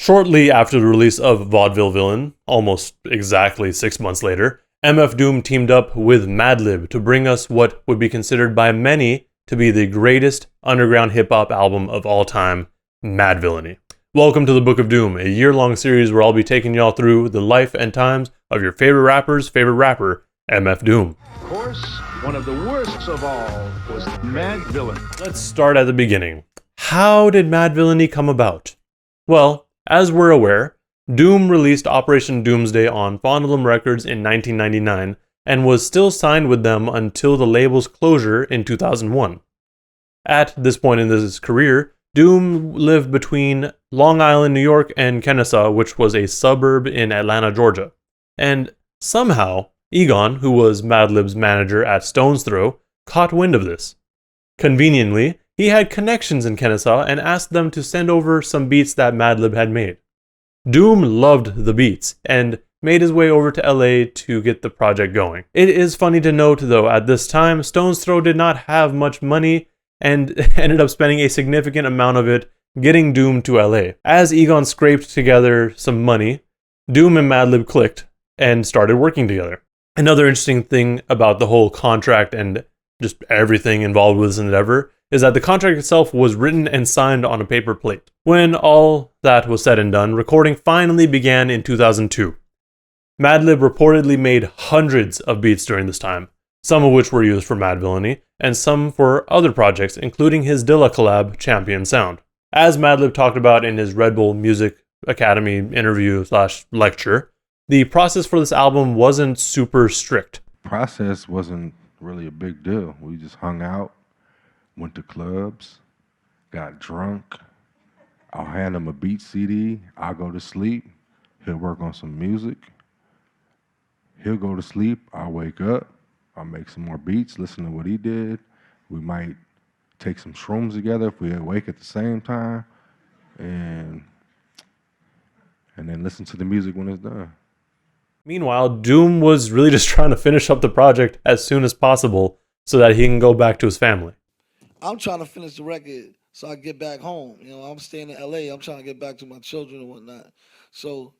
Shortly after the release of Vaudeville Villain, almost exactly 6 months later, MF Doom teamed up with Madlib to bring us what would be considered by many to be the greatest underground hip-hop album of all time, Madvillainy. Welcome to the Book of Doom, a year-long series where I'll be taking y'all through the life and times of your favorite rapper's favorite rapper, MF Doom. Of course, one of the worst of all was Madvillain. Let's start at the beginning. How did Madvillainy come about? Well, as we're aware, Doom released Operation Doomsday on Vaudeville Records in 1999 and was still signed with them until the label's closure in 2001. At this point in his career, Doom lived between Long Island, New York and Kennesaw, which was a suburb in Atlanta, Georgia. And somehow, Egon, who was Madlib's manager at Stone's Throw, caught wind of this. Conveniently, he had connections in Kennesaw and asked them to send over some beats that Madlib had made. Doom loved the beats and made his way over to LA to get the project going. It is funny to note, though, at this time, Stone's Throw did not have much money and ended up spending a significant amount of it getting Doom to LA. As Egon scraped together some money, Doom and Madlib clicked and started working together. Another interesting thing about the whole contract and just everything involved with this endeavor is that the contract itself was written and signed on a paper plate. When all that was said and done, recording finally began in 2002. Madlib reportedly made hundreds of beats during this time, some of which were used for Madvillainy, and some for other projects, including his Dilla collab, Champion Sound. As Madlib talked about in his Red Bull Music Academy interview/lecture, the process for this album wasn't super strict. Process wasn't really a big deal. We just hung out, went to clubs, got drunk. I'll hand him a beat CD. I'll go to sleep. He'll work on some music. He'll go to sleep. I'll wake up. I'll make some more beats, listen to what he did. We might take some shrooms together if we awake at the same time, and then listen to the music when it's done. Meanwhile, Doom was really just trying to finish up the project as soon as possible so that he can go back to his family. I'm trying to finish the record so I get back home. You know, I'm staying in LA. I'm trying to get back to my children and whatnot. So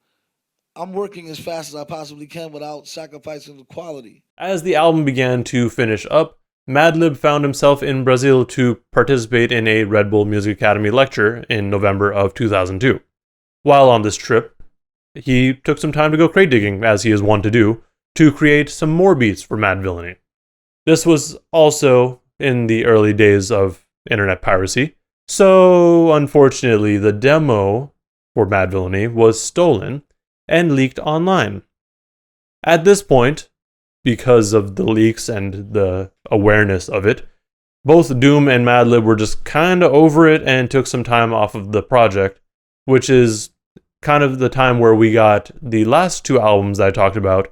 I'm working as fast as I possibly can without sacrificing the quality. As the album began to finish up, Madlib found himself in Brazil to participate in a Red Bull Music Academy lecture in November of 2002. While on this trip, he took some time to go crate digging, as he is wont to do, to create some more beats for Madvillainy. This was also in the early days of internet piracy, so unfortunately the demo for Madvillainy was stolen and leaked online. At this point, because of the leaks and the awareness of it, both Doom and Madlib were just kinda over it and took some time off of the project, which is kind of the time where we got the last two albums that I talked about,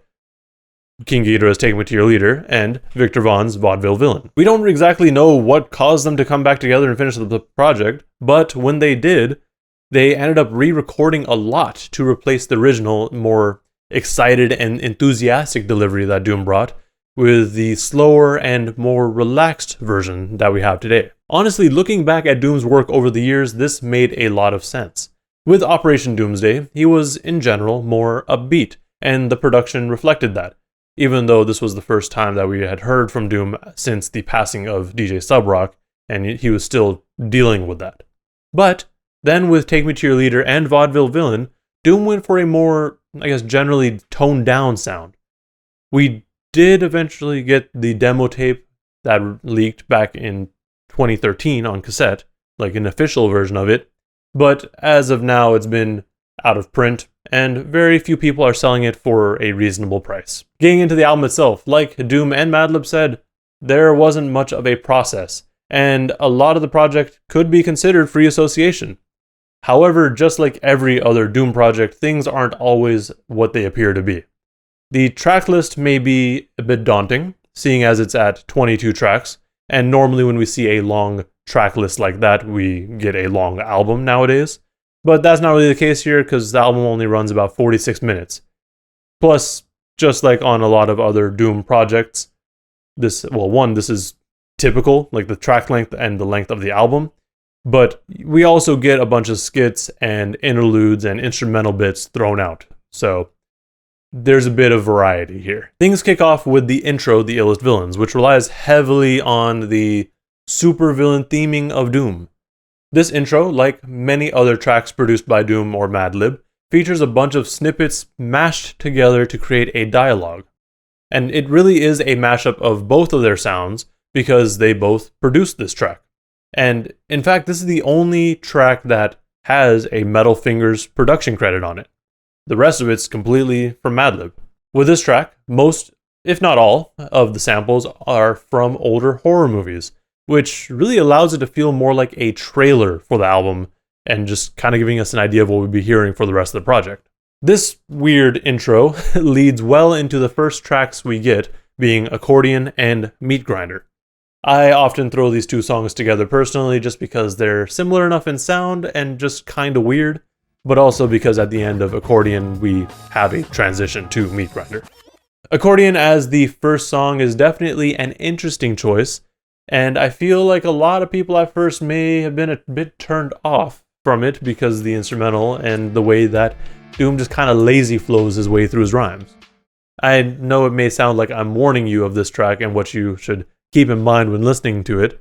King Ghidorah's Take Me to Your Leader and Victor Vaughn's Vaudeville Villain. We don't exactly know what caused them to come back together and finish the project, but when they did, they ended up re-recording a lot to replace the original, more excited and enthusiastic delivery that Doom brought with the slower and more relaxed version that we have today. Honestly, looking back at Doom's work over the years, this made a lot of sense. With Operation Doomsday, he was, in general, more upbeat, and the production reflected that, even though this was the first time that we had heard from Doom since the passing of DJ Subrock, and he was still dealing with that. But then with Take Me to Your Leader and Vaudeville Villain, Doom went for a more, generally toned down sound. We did eventually get the demo tape that leaked back in 2013 on cassette, like an official version of it, but as of now it's been out of print, and very few people are selling it for a reasonable price. Getting into the album itself, like Doom and Madlib said, there wasn't much of a process, and a lot of the project could be considered free association. However, just like every other Doom project, things aren't always what they appear to be. The track list may be a bit daunting, seeing as it's at 22 tracks, and normally when we see a long track list like that, we get a long album nowadays. But that's not really the case here, because the album only runs about 46 minutes. Plus, just like on a lot of other Doom projects, this is typical, like the track length and the length of the album. But we also get a bunch of skits and interludes and instrumental bits thrown out. So there's a bit of variety here. Things kick off with the intro, The Illest Villains, which relies heavily on the supervillain theming of Doom. This intro, like many other tracks produced by Doom or Madlib, features a bunch of snippets mashed together to create a dialogue. And it really is a mashup of both of their sounds because they both produced this track. And in fact, this is the only track that has a Metal Fingers production credit on it. The rest of it's completely from Madlib. With this track, most, if not all, of the samples are from older horror movies, which really allows it to feel more like a trailer for the album and just kind of giving us an idea of what we'll be hearing for the rest of the project. This weird intro leads well into the first tracks we get, being Accordion and Meat Grinder. I often throw these two songs together personally just because they're similar enough in sound and just kind of weird, but also because at the end of Accordion we have a transition to Meat Grinder. Accordion as the first song is definitely an interesting choice, and I feel like a lot of people at first may have been a bit turned off from it because of the instrumental and the way that Doom just kind of lazy flows his way through his rhymes. I know it may sound like I'm warning you of this track and what you should keep in mind when listening to it,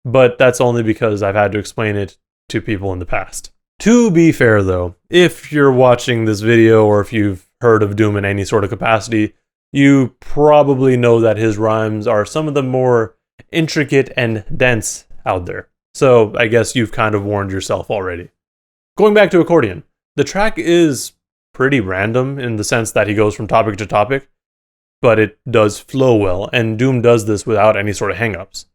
but that's only because I've had to explain it to people in the past. To be fair though, if you're watching this video or if you've heard of Doom in any sort of capacity, you probably know that his rhymes are some of the more intricate and dense out there. So I guess you've kind of warned yourself already. Going back to Accordion, the track is pretty random in the sense that he goes from topic to topic, but it does flow well, and Doom does this without any sort of hangups.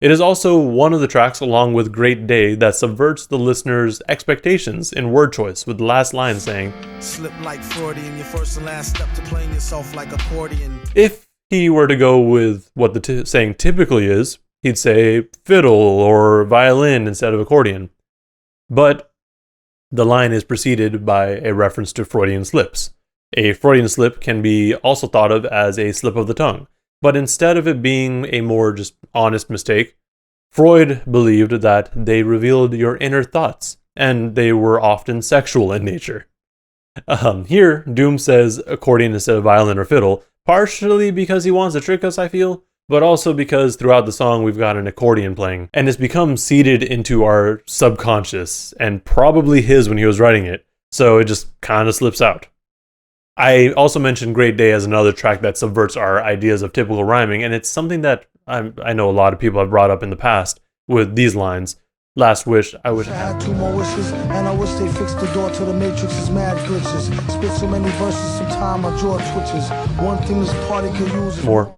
It is also one of the tracks, along with Great Day, that subverts the listener's expectations in word choice, with the last line saying, "Slip like Freudian, your first and last step to playing yourself like accordion." If he were to go with what the saying typically is, he'd say fiddle or violin instead of accordion. But the line is preceded by a reference to Freudian slips. A Freudian slip can be also thought of as a slip of the tongue. But instead of it being a more just honest mistake, Freud believed that they revealed your inner thoughts, and they were often sexual in nature. Here, Doom says accordion instead of violin or fiddle, partially because he wants to trick us, I feel, but also because throughout the song we've got an accordion playing, and it's become seeded into our subconscious, and probably his when he was writing it, so it just kind of slips out. I also mentioned Great Day as another track that subverts our ideas of typical rhyming, and it's something that I know a lot of people have brought up in the past with these lines. Last wish, I wish I had 2 more wishes, and I wish they fixed the door to the Matrix's mad glitches. Spit so many verses, sometime my jaw twitches. One thing this party could use is more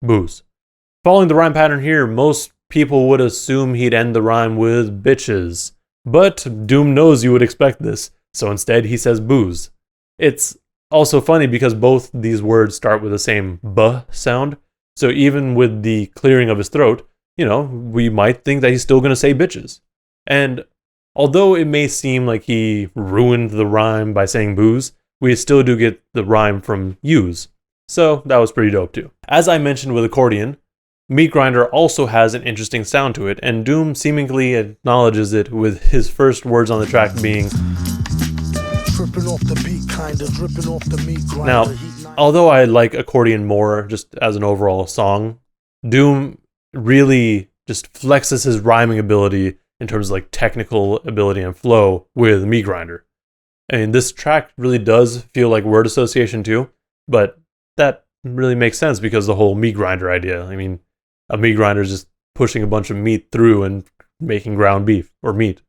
booze. Following the rhyme pattern here, most people would assume he'd end the rhyme with bitches. But Doom knows you would expect this, so instead he says booze. It's also funny because both these words start with the same B sound, so even with the clearing of his throat, we might think that he's still going to say bitches. And although it may seem like he ruined the rhyme by saying booze, we still do get the rhyme from use. So that was pretty dope too. As I mentioned with Accordion, Meat Grinder also has an interesting sound to it, and Doom seemingly acknowledges it with his first words on the track being, off the beat, dripping off the meat grinder. Now, although I like Accordion more just as an overall song, Doom really just flexes his rhyming ability in terms of like technical ability and flow with Meat Grinder. I mean, this track really does feel like word association too, but that really makes sense because the whole meat grinder idea. I mean, a meat grinder is just pushing a bunch of meat through and making ground beef or meat.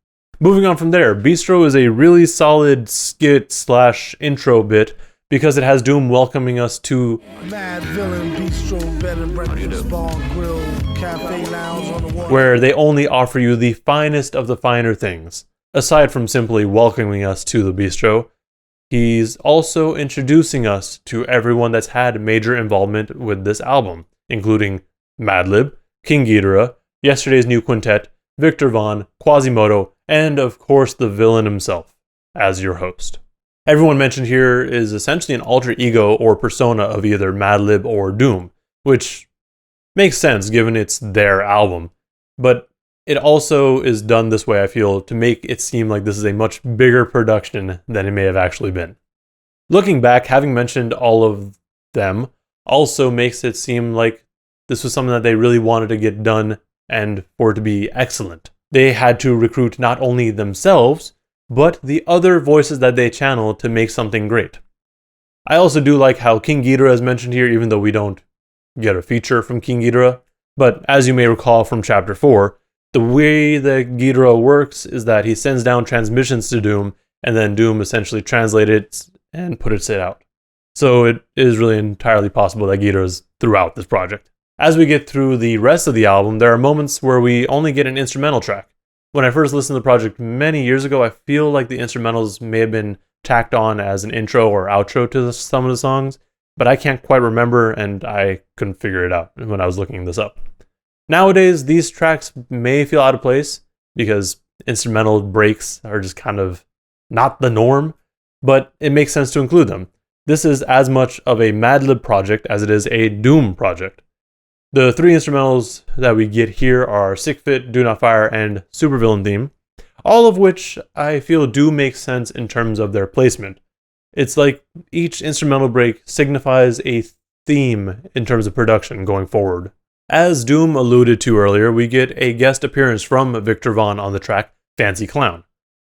Moving on from there, Bistro is a really solid skit/intro bit because it has Doom welcoming us to Madvillain, Bistro, bed and breakfast, bar, grill, cafe, lounge on the water, where they only offer you the finest of the finer things. Aside from simply welcoming us to the Bistro, he's also introducing us to everyone that's had major involvement with this album, including Madlib, King Ghidorah, Yesterday's New Quintet, Victor Vaughn, Quasimodo, and of course the villain himself, as your host. Everyone mentioned here is essentially an alter ego or persona of either Madlib or Doom, which makes sense given it's their album. But it also is done this way, I feel, to make it seem like this is a much bigger production than it may have actually been. Looking back, having mentioned all of them also makes it seem like this was something that they really wanted to get done and for it to be excellent. They had to recruit not only themselves, but the other voices that they channel to make something great. I also do like how King Ghidorah is mentioned here, even though we don't get a feature from King Ghidorah. But as you may recall from Chapter 4, the way that Ghidorah works is that he sends down transmissions to Doom, and then Doom essentially translates it and puts it out. So it is really entirely possible that Ghidorah is throughout this project. As we get through the rest of the album, there are moments where we only get an instrumental track. When I first listened to the project many years ago, I feel like the instrumentals may have been tacked on as an intro or outro to some of the songs, but I can't quite remember and I couldn't figure it out when I was looking this up. Nowadays, these tracks may feel out of place because instrumental breaks are just kind of not the norm, but it makes sense to include them. This is as much of a Madlib project as it is a Doom project. The three instrumentals that we get here are Sick Fit, Do Not Fire, and Supervillain Theme, all of which I feel do make sense in terms of their placement. It's like each instrumental break signifies a theme in terms of production going forward. As Doom alluded to earlier, we get a guest appearance from Victor Vaughn on the track Fancy Clown.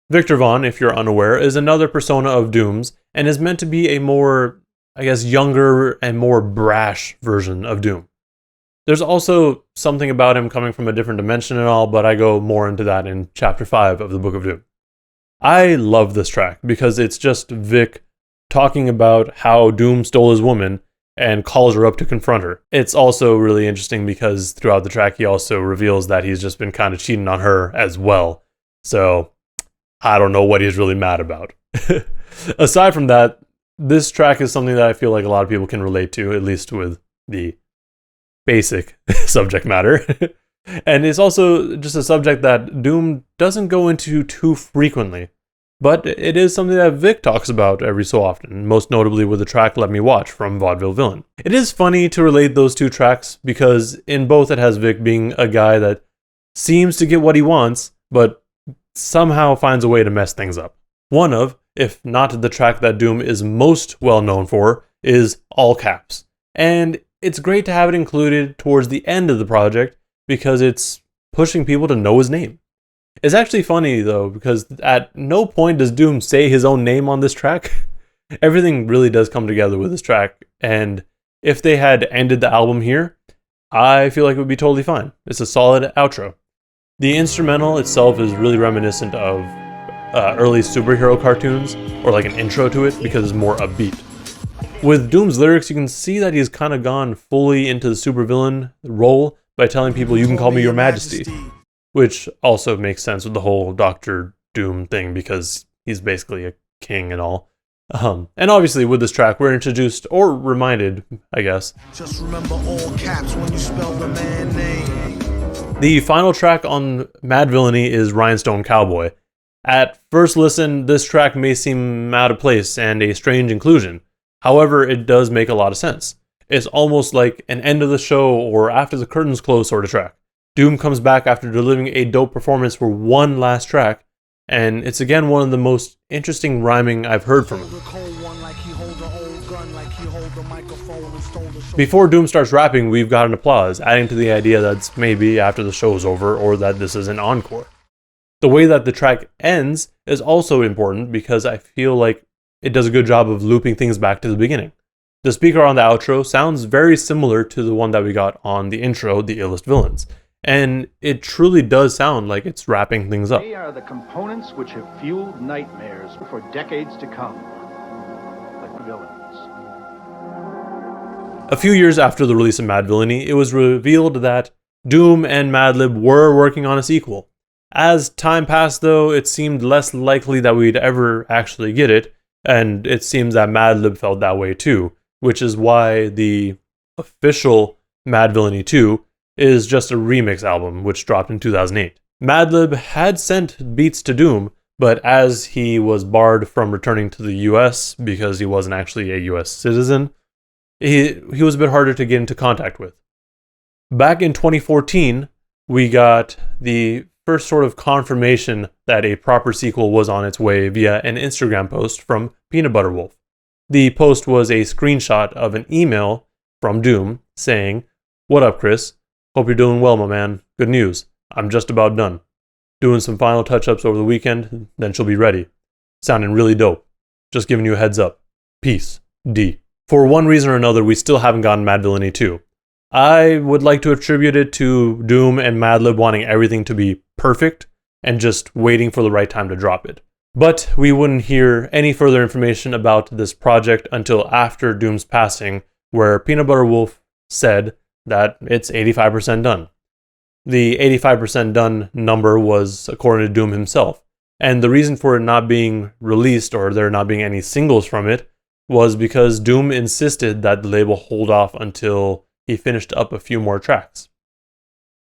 Victor Vaughn, if you're unaware, is another persona of Doom's and is meant to be a more, younger and more brash version of Doom. There's also something about him coming from a different dimension and all, but I go more into that in Chapter 5 of the Book of Doom. I love this track because it's just Vic talking about how Doom stole his woman and calls her up to confront her. It's also really interesting because throughout the track he also reveals that he's just been kind of cheating on her as well. So I don't know what he's really mad about. Aside from that, this track is something that I feel like a lot of people can relate to, at least with the basic subject matter. And it's also just a subject that Doom doesn't go into too frequently. But it is something that Vic talks about every so often, most notably with the track Let Me Watch from Vaudeville Villain. It is funny to relate those two tracks because in both it has Vic being a guy that seems to get what he wants, but somehow finds a way to mess things up. One of, if not the track that Doom is most well known for, is All Caps. And it's great to have it included towards the end of the project because it's pushing people to know his name. It's actually funny though, because at no point does Doom say his own name on this track. Everything really does come together with this track, and if they had ended the album here, I feel like it would be totally fine. It's a solid outro. The instrumental itself is really reminiscent of early superhero cartoons, or like an intro to it, because it's more upbeat. With Doom's lyrics, you can see that he's kind of gone fully into the supervillain role by telling people, "You can call me your majesty." Which also makes sense with the whole Dr. Doom thing because he's basically a king and all. And obviously with this track we're introduced, or reminded, I guess. Just remember all caps when you spell the man name. The final track on Madvillainy is Rhinestone Cowboy. At first listen, this track may seem out of place and a strange inclusion. However, it does make a lot of sense. It's almost like an end of the show or after the curtains close sort of track. Doom comes back after delivering a dope performance for one last track, and it's again one of the most interesting rhyming I've heard from him. Before Doom starts rapping, we've got an applause, adding to the idea that it's maybe after the show is over or that this is an encore. The way that the track ends is also important because I feel like it does a good job of looping things back to the beginning. The speaker on the outro sounds very similar to the one that we got on the intro, The Illest Villains. And it truly does sound like it's wrapping things up. They are the components which have fueled nightmares for decades to come, like villains. A few years after the release of Madvillainy, it was revealed that Doom and Madlib were working on a sequel. As time passed though, it seemed less likely that we'd ever actually get it, and it seems that Madlib felt that way too, which is why the official Madvillainy 2 is just a remix album, which dropped in 2008. Madlib had sent beats to Doom, but as he was barred from returning to the US because he wasn't actually a US citizen, he was a bit harder to get into contact with. Back in 2014, we got the first sort of confirmation that a proper sequel was on its way via an Instagram post from Peanut Butter Wolf. The post was a screenshot of an email from Doom saying, "What up, Chris? Hope you're doing well, my man. Good news. I'm just about done. Doing some final touch-ups over the weekend, then she'll be ready. Sounding really dope. Just giving you a heads up. Peace. D." For one reason or another, we still haven't gotten Madvillainy 2. I would like to attribute it to Doom and Madlib wanting everything to be perfect and just waiting for the right time to drop it. But we wouldn't hear any further information about this project until after Doom's passing, where Peanut Butter Wolf said that it's 85% done. The 85% done number was according to Doom himself, and the reason for it not being released or there not being any singles from it was because Doom insisted that the label hold off until he finished up a few more tracks.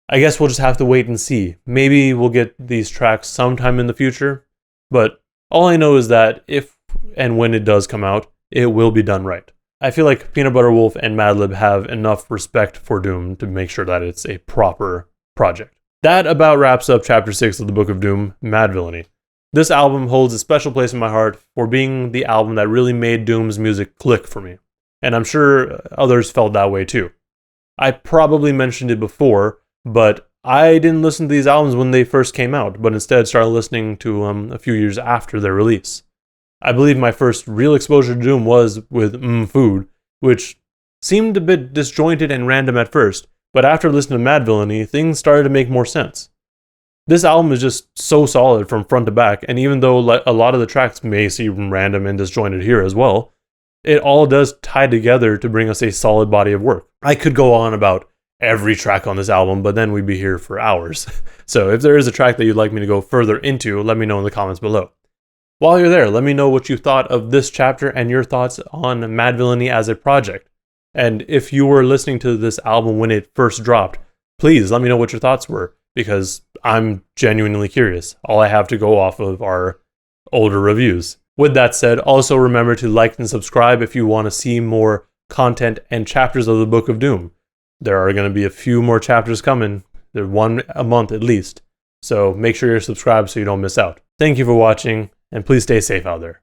I guess we'll just have to wait and see. Maybe we'll get these tracks sometime in the future, but all I know is that if and when it does come out, it will be done right. I feel like Peanut Butter Wolf and Madlib have enough respect for Doom to make sure that it's a proper project. That about wraps up Chapter 6 of the Book of Doom, Madvillainy. This album holds a special place in my heart for being the album that really made Doom's music click for me, and I'm sure others felt that way too. I probably mentioned it before, but I didn't listen to these albums when they first came out, but instead started listening to them a few years after their release. I believe my first real exposure to Doom was with Food, which seemed a bit disjointed and random at first, but after listening to Madvillainy, things started to make more sense. This album is just so solid from front to back, and even though a lot of the tracks may seem random and disjointed here as well, it all does tie together to bring us a solid body of work. I could go on about every track on this album, but then we'd be here for hours. So if there is a track that you'd like me to go further into, let me know in the comments below. While you're there, let me know what you thought of this chapter and your thoughts on Madvillainy as a project. And if you were listening to this album when it first dropped, please let me know what your thoughts were, because I'm genuinely curious. All I have to go off of are older reviews. With that said, also remember to like and subscribe if you want to see more content and chapters of the Book of Doom. There are going to be a few more chapters coming. There's one a month at least. So make sure you're subscribed so you don't miss out. Thank you for watching, and please stay safe out there.